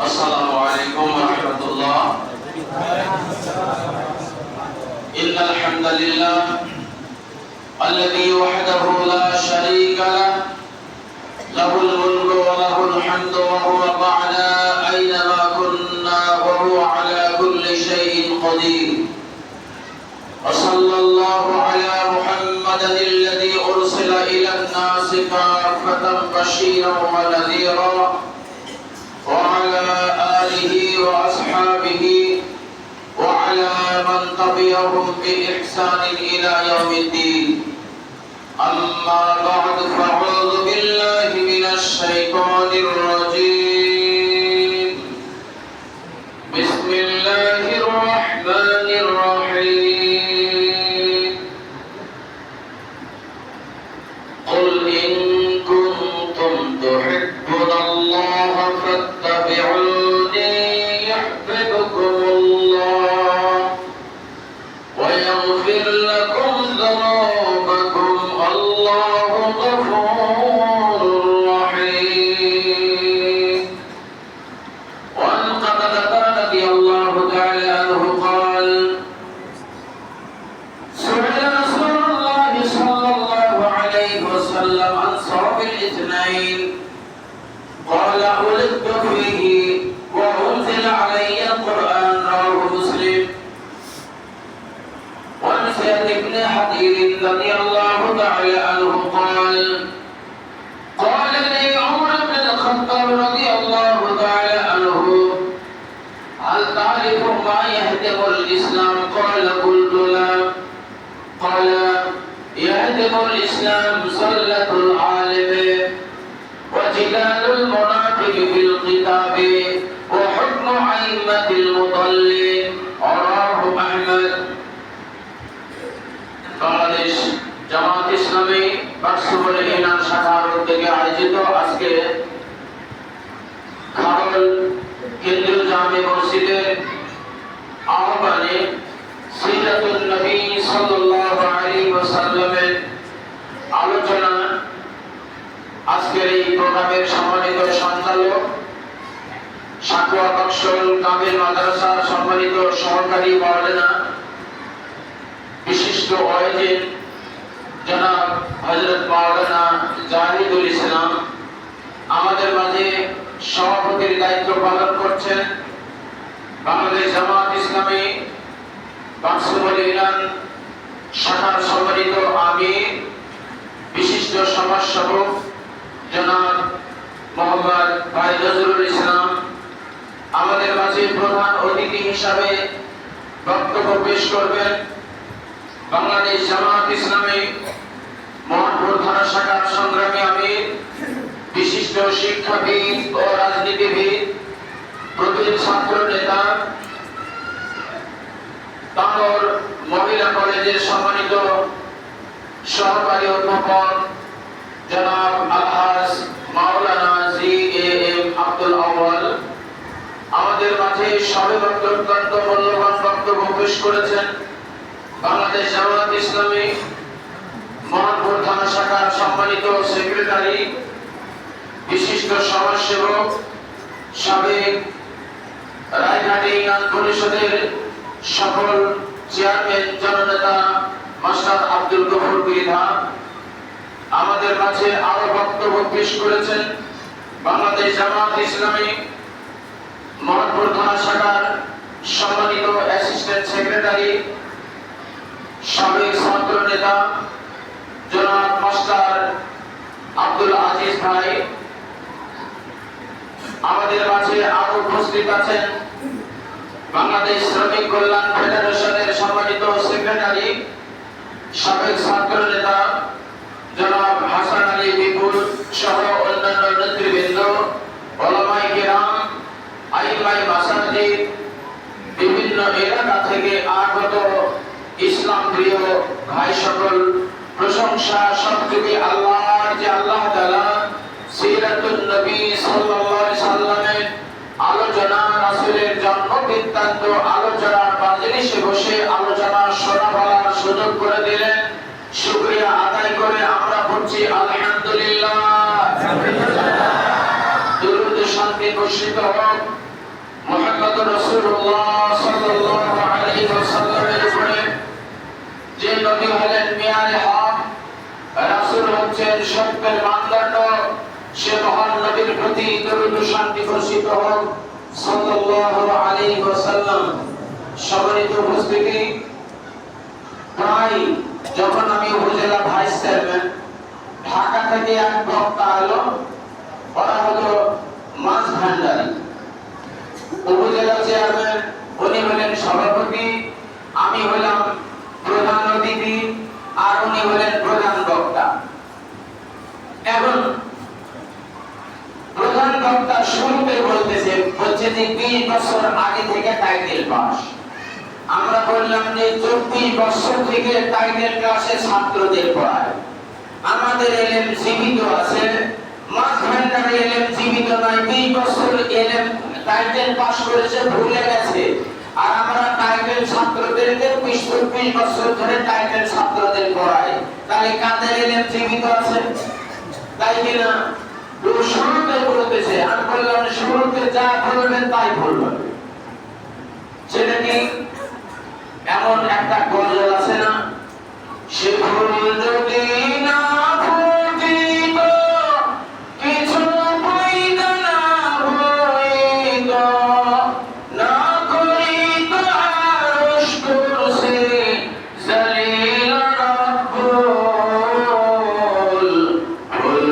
আসসালামু আলাইকুম ওয়া রাহমাতুল্লাহ। ইন্নাল হামদালিল্লাহ আল্লাযী ওয়াহদাহু লা শারীকা লাহু লাহুল মুলকু ওয়া লাহুল হামদু ওয়া হুয়া মা'না আইনামা কুন্না ওয়া হুয়া আলা কুল্লি শাইইন কাদির। وصلى الله على محمد الذي أرسل إلى الناس كافة بشيرا ونذيرا وعلى آله وأصحابه وعلى من تبعهم بإحسان إلى يوم الدين. أما بعد فأعوذ بالله من الشيطان الرجيم. بسم الله الرحمن الرحيم. قل إن كنتم تحبون الله فاتبعوني يحببكم الله ويغفر لكم ذنوبكم الله غفور رحيم. وعن قتادة رضي الله تعالى عنه قال: سئل رسول الله صلى الله عليه وسلم عن صوم الاثنين قال: ولدت فيه وأنزل علي القرآن. رواه مسلم. وعن سعد بن حدير رضي الله تعالى عنه قال: قال لي عمر بن الخطاب رضي الله تعالى عنه: هل تعرف ما يهدم الإسلام؟ قال: قلت لا. قال: يهدم الإسلام صلة العالم وجدال المنافق بالكتاب وحكم أئمة المضلين. رواه أحمد. বাংলাদেশ জামাত ইসলামী বাক্সবল ইউনিয়ন শাখার উদ্যোগে আয়োজিত আজকে খাগড় কেন্দ্রীয় জামে মসজিদের আহ্বানে সিরাতুন নবী সাল্লাল্লাহু আলাইহি ওয়াসাল্লামের আলোচনা আজকের এই প্রোগ্রামের সম্মানিত সঞ্চালক সাকুয়া বক্সল কামিল মাদ্রাসার সম্মানিত সহকারী মাওলানা বিশিষ্ট ওয়াইজিন জনাব হযরত মাওলানা জাহিদুল ইসলাম আমাদের মাঝে সভাপতির দায়িত্ব পালন করছেন। বাংলাদেশ জামাত ইসলামী বাক্সবল ইউনিয়ন শাখার সম্মানিত আমির বিশিষ্ট সমাজসেবক জনাব মোহাম্মদ ভাই নজরুল ইসলাম আমাদের মাঝে প্রধান অতিথি হিসাবে বক্তব্য পেশ করবেন। বাংলাদেশ জামাত ইসলামী মোহনপুর থানা শাখার সংগ্রামী আমির বিশিষ্ট শিক্ষাবিদ ও রাজনীতিবিদ প্রবীণ ছাত্র নেতা তানোর মহিলা কলেজের সম্মানিত সহকারী অধ্যাপক জনাব আলহাজ মাওলানা জি.এ.এম. আব্দুল আউয়াল আমাদের মাঝে সবেমাত্র অত্যন্ত মূল্যবান বক্তব্য পেশ করেছেন। বাংলাদেশ জামাত ইসলামী মোহনপুর থানা শাখার সম্মানিত সেক্রেটারি বিশিষ্ট সমাজসেবক সাবেক রায়ঘাটি ইউনিয়ন পরিষদের সফল চেয়ারম্যান জননেতা মাস্টার আব্দুল গফুর বিধা আমাদের মাঝে আরো বক্তব্য পেশ করেছেন। বাংলাদেশ জামাত ইসলামী মোহনপুর থানা শাখার সম্মানিত অ্যাসিস্ট্যান্ট সেক্রেটারি সাবেক ছাত্র নেতা জনাব মাস্টার আব্দুল আজিজ ভাই আমাদের মাঝে আরো উপস্থিত আছেন। বাংলাদেশ শ্রমিক কল্যাণ ফেডারেশনের সম্মানিত সেক্রেটারি সাবেক ছাত্র নেতা জনাব হাসান আলী বিপুল সহ অন্যান্য নেতৃবৃন্দ, ওলামায়ে কেরাম, আইমাই মাসাজিদ, বিভিন্ন এলাকা থেকে আগত ইসলাম প্রিয় ভাই সকল, প্রশংসা সবটুকু আল্লাহর যে আল্লাহ তাআলা সিরাতুন নবী সাল্লাল্লাহু আলাইহি সাল্লামের আলোচনা, রাসূলের জন্ম বৃত্তান্ত আলোচনার মাজলিসে বসে আলোচনা শোনা বলার সুযোগ করে দিলেন। শুকরিয়া আদায় করে আমরা বলছি আলহামদুলিল্লাহ। বর্ষিত হোক মুহাম্মদ রাসূলুল্লাহ সাল্লাল্লাহু আলাইহি ওয়াসাল্লামের উপরে, যে নবী হলেন মিয়ারে হক, রাসূল হচ্ছেন সত্যের মানদণ্ড। সে মহান নবীর প্রতি দরুদ ও শান্তি বর্ষিত হোক সাল্লাল্লাহু আলাইহি ওয়াসাল্লাম। সম্মানিত উপস্থিতি, প্রায় যখন আমি উপজেলা ভাইস চেয়ারম্যান, ঢাকা থেকে এক বক্তা এলো, ওরা হলো মাছ ভান্ডারী। উপজেলা চেয়ারম্যান, উনি হলেন সভাপতি, আমি হলাম প্রধান অতিথি, আর উনি হলেন প্রধান বক্তা। এখন প্রধান বক্তা শুরুতে বলছে যে 20 বছর আগে থেকে টাইটেল পাস। আমরা বললাম যে 24 বছর থেকে টাইটেল ক্লাসে ছাত্রদের পড়ায়। আমাদের এলএম জীবিত আছে, মাছ ভান্ডারে এলএম জীবিত নয়। 20 বছর এলএম টাইটেল পাস করেছে, ভুলে গেছে। আর আমরা টাইটেল ছাত্রদেরকে 20 বছর ধরে টাইটেল ছাত্রদের পড়াই। তাহলে কাদের এলএম জীবিত আছে? তাই কিনা? শুরুতে বলতেছে, আমি বললাম শুরুতে যা বলবেন তাই বলবেন। সেটা কি এমন একটা গজল আছে না, সে ফুল যদি না ফুটিত, কিছু পয়দা না হইত, না করিত আরশ কুরসি জলিল রব্বুল, ফুল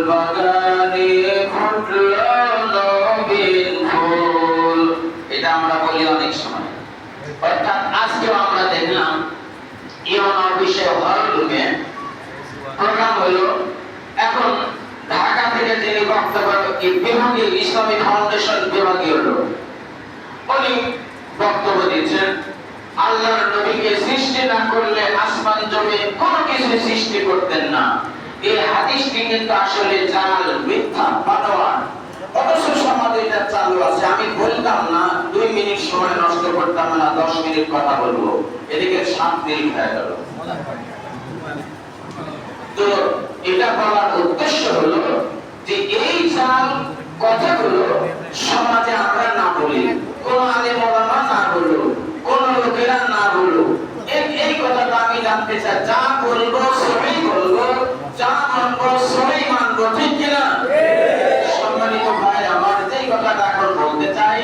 বাগানে ফুটল নবীন ফুল। এটা আমরা বলি অনেক সময়। অর্থাৎ আজকেও আমরা দেখলাম ইউনো বিষয় হলরুমে প্রোগ্রাম হলো। এখন ঢাকা থেকে যিনি বক্তব্য বিভাগীয় ইসলামী ফাউন্ডেশন বিভাগীয় লোক, উনি বক্তব্য দিচ্ছেন, আল্লাহর নবীকে সৃষ্টি না করলে আসমান জমিন কোনো কিছু সৃষ্টি করতেন না। এই হাদিসটি কিন্তু আসলে জাল, মিথ্যা, বানোয়াট। অবশ্য সমাজে এটা চালু আছে। আমি বলতাম না, 2 মিনিট সময় নষ্ট করতাম না, 10 মিনিট কথা বলবো, এদিকে 7 মিনিট হয়ে গেল। তো এটা বলার উদ্দেশ্য হলো যে এই জাল কথাগুলো সমাজে আমরা না বলি, কোন আলেম ওলামা না বলো, কোন লোকেরা না বলো। এই কথাটা আমি জানতে চাই। যা বলবো সবই বলবো, যা মানবো সবই মানবো, ঠিক কিনা? সম্মানিত ভাই আমার, যেই কথাটা এখন বলতে চাই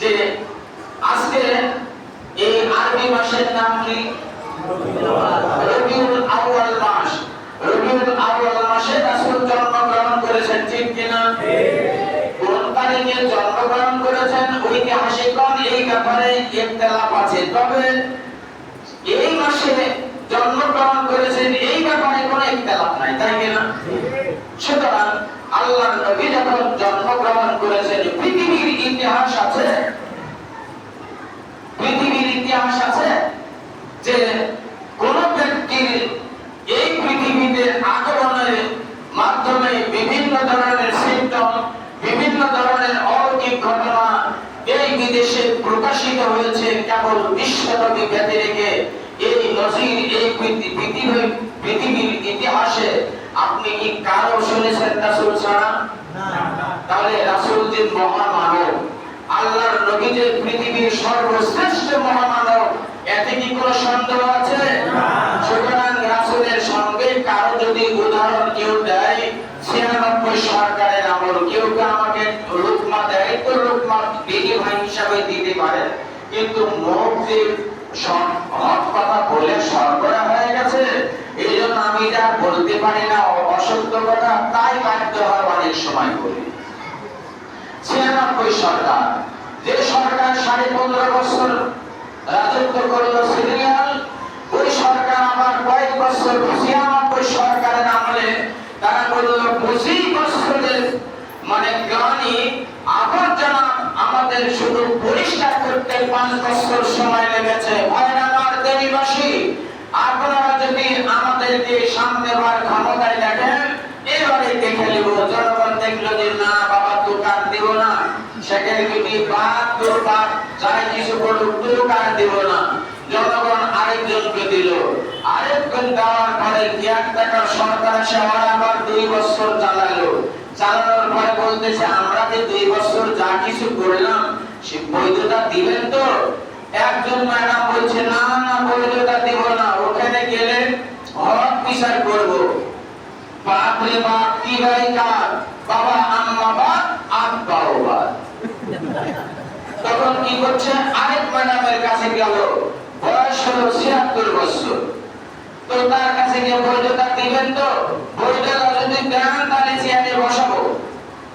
যে আজকে এই আরবি মাসের নাম কি? রবিউল আউয়াল মাস। রবিউল আউয়াল মাসে রাসূল জন্মগ্রহণ করেছেন, ঠিক কিনা? কোন তারিখে জন্মগ্রহণ করেছেন ঐতিহাসিকগণ এই ব্যাপারে ইখতিলাফ আছে, তবে এই মাসে জন্মগ্রহণ করেছেন এই ব্যাপারে কোনো ইখতিলাফ নাই, তাই কিনা? সুতরাং আল্লাহর নবী যখন জন্মগ্রহণ করেছেন, পৃথিবীর ইতিহাস আছে, পৃথিবীর ইতিহাস আছে যে কোন ব্যক্তির এই পৃথিবীতে আগমনের মাধ্যমে বিভিন্ন ধরনের সিম্পটম, বিভিন্ন ধরনের অলৌকিক ঘটনা এই বিদেশে প্রকাশিত হয়েছে। কেবল বিশ্বনবী ব্যতী রেখে এই নজির এই পৃথিবীর ইতিহাসে আপনি কি কারো শুনেছেন রাসূল ছাড়া? তাহলে রাসূল যে মহামানব, আল্লাহর নবী যে পৃথিবীর সর্বশ্রেষ্ঠ মহামানব, এতে কি কোনো সন্দেহ আছে? সুতরাং রাসূলের সঙ্গে কারো যদি উদাহরণ কেউ দেয়, 96 সরকারের আমল, কেউ আমাকে লুকমা দেয়, তো লুকমা বিনিময় হিসাবে দিতে পারে, কিন্তু মুখ যে হক কথা বলে সরবরাহ হয়ে গেছে, এই জন্য আমি যা বলতে পারি না, অসত্য কথা, তাই বাধ্য হয় অনেক সময় বলি। 96 সরকার, যে সরকার 15.5 বছর রাজত্ব করলো সিরিয়াল, ওই সরকার আবার কয়েক বছর 96 সরকারের আমলে তারা বলল 25 বছরের মানে গ্লানি আবর্জনা আমাদের শুধু পরিষ্কার করতে 5 বছর সময় লেগেছে। ভাইরা আমার দেশবাসী, আপনারা যদি আমাদেরকে সামনেবার ক্ষমতায় দেখেন, এবারে দেখে নেব। জনগণ দেখলো যে না বাবা দোকান দিব না, সেখানে যদি বাদ দুর্বাদ যাই কিছু করুক, দোকান দিব না, জনগণ আরেকজনকে দিল। আরেকজন দেওয়ার পরে 1 টাকার সরকার সে আবার 2 বছর চালালো। চালানোর পরে বলতেছে আমরা যে 2 বছর যা কিছু করলাম সে বৈধতা দিবেন তো? একজন ম্যাডাম বলছে না না বৈধতা দিব না, ওখানে গেলে হক বিচার করব। বাপ রে বাপ, কি ভাই কার বাবা আম্মা বাপ আব্বাও বাপ। তখন কি করছে, আরেক ম্যাডামের কাছে গেল, বয়স হলো 76 বছর। তো তার কাছে গিয়ে বৈধতা দিবেন তো? বৈধতা যদি দেন তাহলে চেয়ারে বসাবো,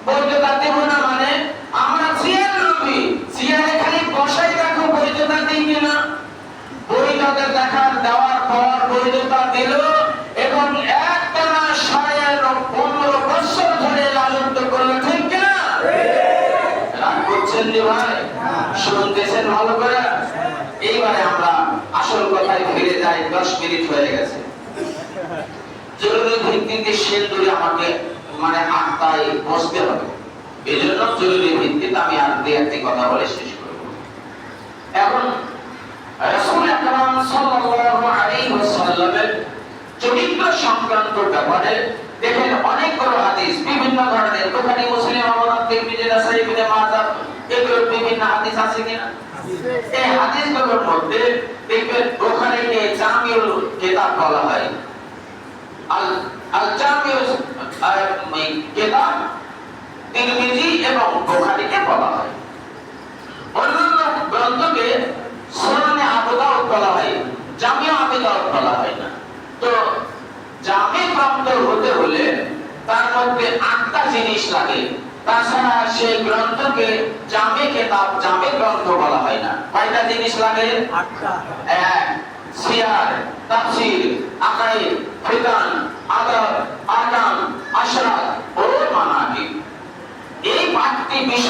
বৈধতা দেব না মানে আমরা চেয়ার নবী, চেয়ারে খালি বসাই রাখো, বৈধতা দিই কিনা? বৈধতা দেখার দেওয়ার পর বৈধতা দিল এবং একটানা 15 বছর ধরে লালন করলো, ঠিক কিনা? রাগ করছেন যে ভাই? শুনতেছেন ভালো করে? এইবারে আমরা আসল কথায় ফিরে যাই, 10 মিনিট হয়ে গেছে। জরুরি ভিত্তিতে সেন্দুরে আমাকে মানে আত্মায় বসতে হবে, এই জন্য জরুরি ভিত্তিতে আমি আর একটি কথা বলে শেষ করব। এখন রাসূল আকরাম সাল্লাল্লাহু আলাইহি ওয়াসাল্লামের চরিত্র সংক্রান্ত ব্যাপারে দেখেন অনেকগুলো হাদিস, বিভিন্ন ধরনের, বুখারী, মুসলিম, আবু দাউদ, তিরমিজি, নাসাঈ, ইবনে মাজাহ, এগুলোর বিভিন্ন হাদিস আছে কিনা? এই হাদিসগুলোর মধ্যে দেখবেন বুখারীকে জামিউল কিতাব বলা হয়, আল জামিউল কিতাব তিরমিজি এবং বুখারীকে বলা হয়। অন্যান্য গ্রন্থকে সুনানে আবু দাউদ বলা হয়, জামিউ আবু দাউদ বলা হয় না। তো জামি গ্রন্থ হতে হলে তার মধ্যে 8টা জিনিস লাগে, তাছাড়া সেই গ্রন্থকে জামি কিতাব, জামি গ্রন্থ বলা হয় না। কয়টা জিনিস লাগে? 8টা। এক, সিয়ার, তাফসীর, আকাইদ, ফিকাহ, আদব, আহকাম, আশরাত ও মানাকিব। এই 5টি বিষয়